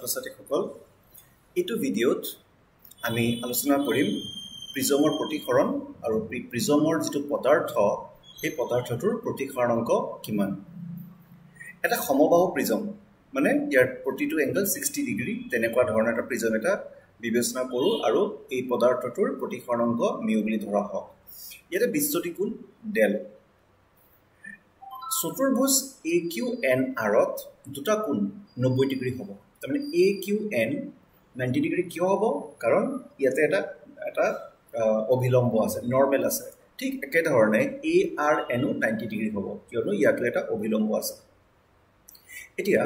ছাত্ৰ-ছাত্ৰীসকল এইটো ভিডিঅ'ত আমি আলোচনা কৰিম প্ৰিজমৰ প্ৰতিসৰণ আৰু প্ৰিজমৰ যেটো পদাৰ্থ এই পদাৰ্থটোৰ প্ৰতিসৰণাংক কিমান এটা সমবাহু প্ৰিজম মানে ইয়াৰ প্ৰতিটো এংগল 60 ডিগ্ৰী তেনেকুৱা ধৰণৰ এটা প্ৰিজম এটা বিবেচনা কৰো আৰু এই পদাৰ্থটোৰ প্ৰতিসৰণাংক মিউ বুলি ধৰা হয় ইয়াতে বিশ্বটিকোণ ডেল চতুৰ্ভুজ AQNR ত দুটা কোণ 90 ডিগ্ৰী হ'ব তাৰমানে AQN 90 ডিগ্ৰী কিয় হ'ব কাৰণ ইয়াতে এটা অভিলম্ব আছে নৰমাল আছে ঠিক একে ধৰণে ARN 90 ডিগ্ৰী হ'ব কিয়নো ইয়াতে এটা অভিলম্ব আছে এতিয়া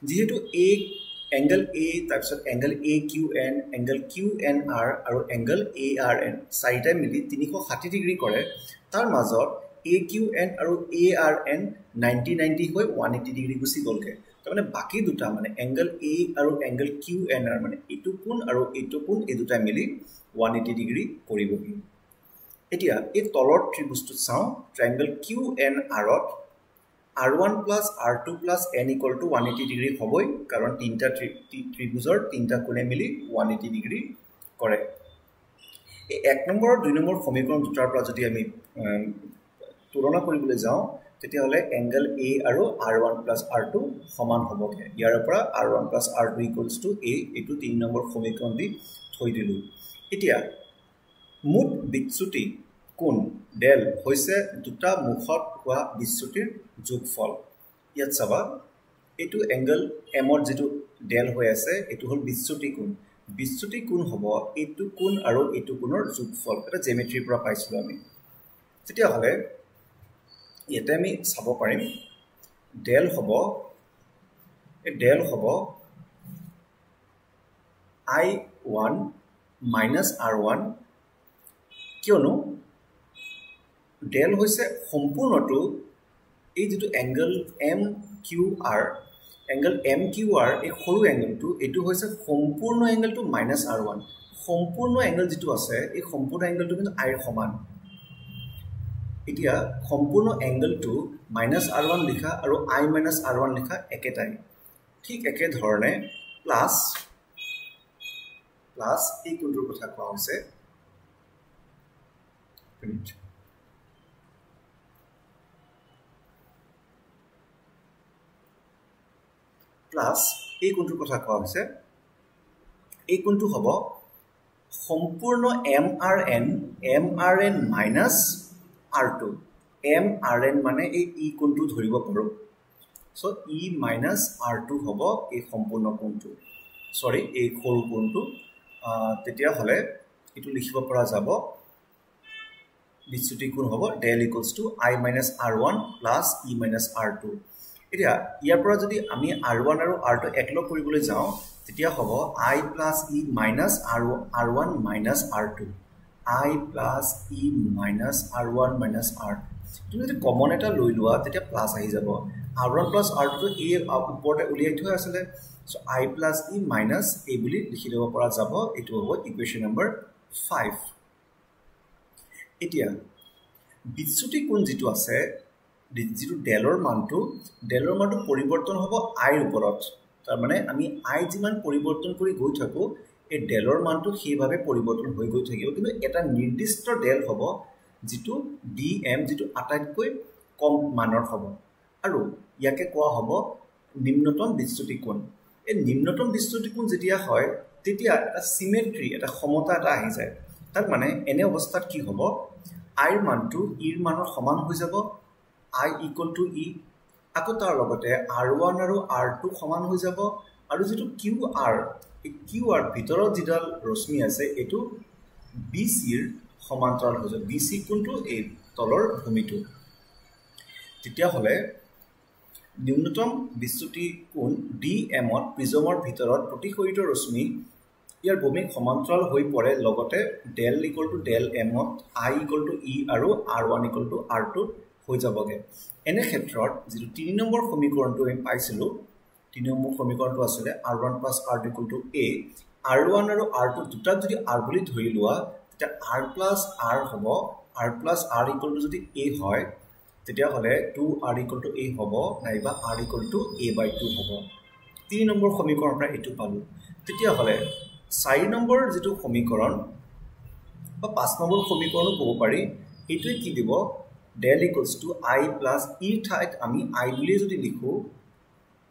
যেহেতু এংগল A তাৰপিছত এংগল AQN এংগল QNR আৰু এংগল ARN চাৰিটা মিলি 360 ডিগ্ৰী কৰে তাৰ মাজত AQN আৰু ARN 90 হৈ 180 ডিগ্ৰী গুছি গলকে তাৰমানে বাকি দুটা মানে এংগল A আৰু এংগল QNR মানে এইটো কোণ আৰু এইটো কোণ এই দুটা মিলি 180 ডিগ্ৰী কৰিবহি এতিয়া এই তলৰ ত্ৰিভুজটো চাও ট্ৰায়াঙ্গল QNR to R1 plus R2 plus n equal to 180 degree হ'বই কাৰণ তিনটা ত্ৰিভুজৰ তিনটা কোণে মিলি 180 ডিগ্ৰী কৰে এই এক নম্বৰ আৰু দুই নম্বৰ সমীকৰণ দুটাৰ পৰা যদি আমি তুলনা কৰিবলৈ যাওঁ তেতিয়া হলে এংগল A আৰু R1 plus R2 সমান হ'বগে ইয়াৰ পৰা R1 plus R2 equals to A এটো 3 নম্বৰ সমীকৰণ দি থৈ দিলো এতিয়া মুঠ বিচ্যুতি কোণ ডেল হৈছে দুটা মুখত হোৱা বিচ্যুতিৰ যোগফল ইয়াত চাবা এটো এংগল M ৰ যেটো ডেল হৈ আছে এটো হল বিচ্যুতি কোণ হ'ব এটো কোণ আৰু এটো কোণৰ যোগফল এটা জিওমেট্ৰিৰ পৰা পাইছিলো আমি তেতিয়া হলে ইয়াতে আমি চাব পাৰিম ডেল হ'ব I1 minus R1 কিয়নো ডেল হৈছে সম্পূৰ্ণটো এই যেটো এংগল MQR এই সৰু এংগলটো এটো হৈছে সম্পূৰ্ণ এংগলটো minus R1 সম্পূৰ্ণ এংগল যেটো আছে এই সম্পূৰ্ণ এংগলটো কিন্তু I ৰ সমান এতিয়া সম্পূৰ্ণ এংগলটো -R1 লিখা আৰু I - R1 লিখা একেটাই ঠিক একে ধৰণে প্লাস এই কোণটোৰ কথা কোৱা হৈছে প্লাস এই কোণটোৰ কথা কোৱা হৈছে এই কোণটো হ'ব সম্পূৰ্ণ MRN minus R2 MRN মানে এই কোণটো ধৰিব পাৰো সো E minus R2 হ'ব এই সম্পূৰ্ণ কোণটো সৰি এই সৰু কোণটো তেতিয়া হলে এটো লিখিব পৰা যাব বিচ্যুতি কোণ হ'ব del equals to I minus R1 plus E minus R2 এতিয়া ইয়াৰ পৰা যদি আমি R1 আৰু R2 একলগ কৰিবলৈ যাওঁ তেতিয়া হ'ব I plus E minus R1 minus R2 I plus E minus R1 minus R2 তুমি যদি কমন এটা লৈ লোৱা তেতিয়া প্লাস আহি যাব R1 plus R2 তো এই ওপৰতে উলিয়াই থোৱা আছে so I plus E minus a বুলি লিখি দিব পৰা যাব এটো হ'ব ইকুৱেচন নম্বৰ 5 এতিয়া বিচ্যুতি কোণ যেটো আছে যেটো ডেলৰ মানটো পৰিৱৰ্তন হ'ব I ৰ ওপৰত তাৰ মানে আমি I যিমান পৰিৱৰ্তন কৰি গৈ থাকো এই ডেলৰ মানটো সেইভাবে পৰিৱৰ্তন হৈ গৈ থাকিব কিন্তু এটা নিৰ্দিষ্ট ডেল হ'ব যেটো DM যেটো আটাইতকৈ কম মানৰ হ'ব আৰু ইয়াকে কোৱা হ'ব নিম্নতম বিচ্যুতি কোণ এই নিম্নতম বিচ্যুতি কোণ যেতিয়া হয় তেতিয়া এটা সিমেট্ৰি এটা সমতা এটা আহি যায় তাৰ মানে এনে অৱস্থাত কি হ'ব I ৰ মানটো E ৰ মানৰ সমান হৈ যাব I equal to E আকৌ তাৰ লগতে R1 আৰু R2 সমান হৈ যাব আৰু যেটো QR এই QR ভিতৰত যিডাল ৰশ্মি আছে এটো BC ৰ সমান্তৰাল হৈ যাব BC কোণটো এই তলৰ ভূমিটো তেতিয়া হলে নিম্নতম বিচ্যুতি কোণ DM ত প্ৰিজমৰ ভিতৰত প্ৰতিসৰিত ৰশ্মি ইয়াৰ ভূমিক সমান্তৰাল হৈ পৰে লগতে del equal to del M to I equal to E আৰু R1 equal to R2 হৈ যাবগে এনে ক্ষেত্ৰত যেটো 3 নম্বৰ সমীকৰণটো আমি পাইছিলো 3 নম্বৰ সমীকৰণটো আছিল R1 plus R2 equal to A R1 আৰু R2 দুটা যদি R বুলি ধৰি লোৱা তেতিয়া R plus R হ'ব R plus R equal to যদি A হয় তেতিয়া হলে 2R equal to A হ'ব নাইবা R equal to A by 2 হ'ব 3 নম্বৰ সমীকৰণৰ পৰা এটো পালো তেতিয়া হলে 4 নম্বৰ যেটো সমীকৰণ বা 5 নম্বৰ সমীকৰণো ক'ব পাৰি এটোৱে কি দিব del equals to I plus e ঠাইত আমি I বুলি যদি লিখো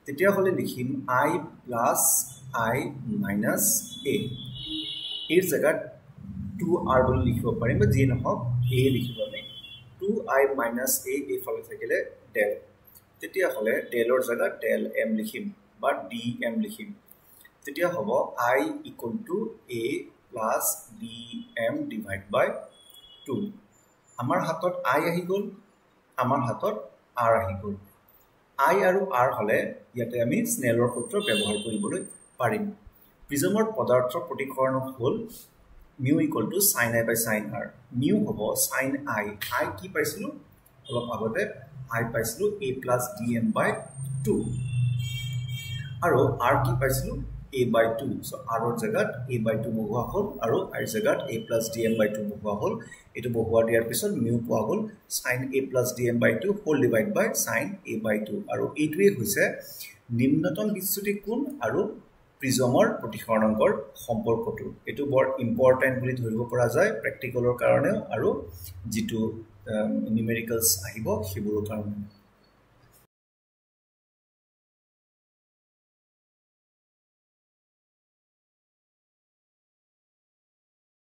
তেতিয়া হলে লিখিম I plus I minus a এর জায়গাত 2r বুলি লিখিব পাৰিম বা যি নহওক a লিখিব আমি 2i minus a এফালে থাকিলে del তেতিয়া হলে delৰ জায়গাত del m লিখিম বা dm লিখিম তেতিয়া হ'ব I equal to a plus dm divided by 2 আমাৰ হাতত I আহি গল আমাৰ হাতত r আহি গল I আৰু r হলে ইয়াতে আমি স্নেলৰ সূত্ৰ ব্যৱহাৰ কৰিবলৈ পাৰিম প্ৰিজমৰ পদাৰ্থৰ প্ৰতিকৰণ হল mu equal to sin I by sin r mu হ'ব sin I কি পাইছিলো অলপ আগতে I পাইছিলো a plus dm by 2 আৰু r কি পাইছিলো a by 2 so r ৰ জায়গাত a by 2 বহুৱা হল আৰু r জায়গাত a plus dm by 2 বহুৱা হল এটো বহুৱা দিয়াৰ পিছত mu পোৱা হল sin a plus dm by 2 whole divided by sin a by 2 আৰু এইটোৱে হৈছে নিম্নতম বিচ্যুতি কোণ আৰু প্ৰিজমৰ প্ৰতিসৰণকৰ সম্পৰ্কটো এটো বৰ ইম্পৰ্টেন্ট বুলি ধৰিব পৰা যায় প্ৰ্যাকটিক্যালৰ কাৰণে আৰু যেটো নিউমেৰিকেলস আহিব সেইবোৰৰ কাৰণে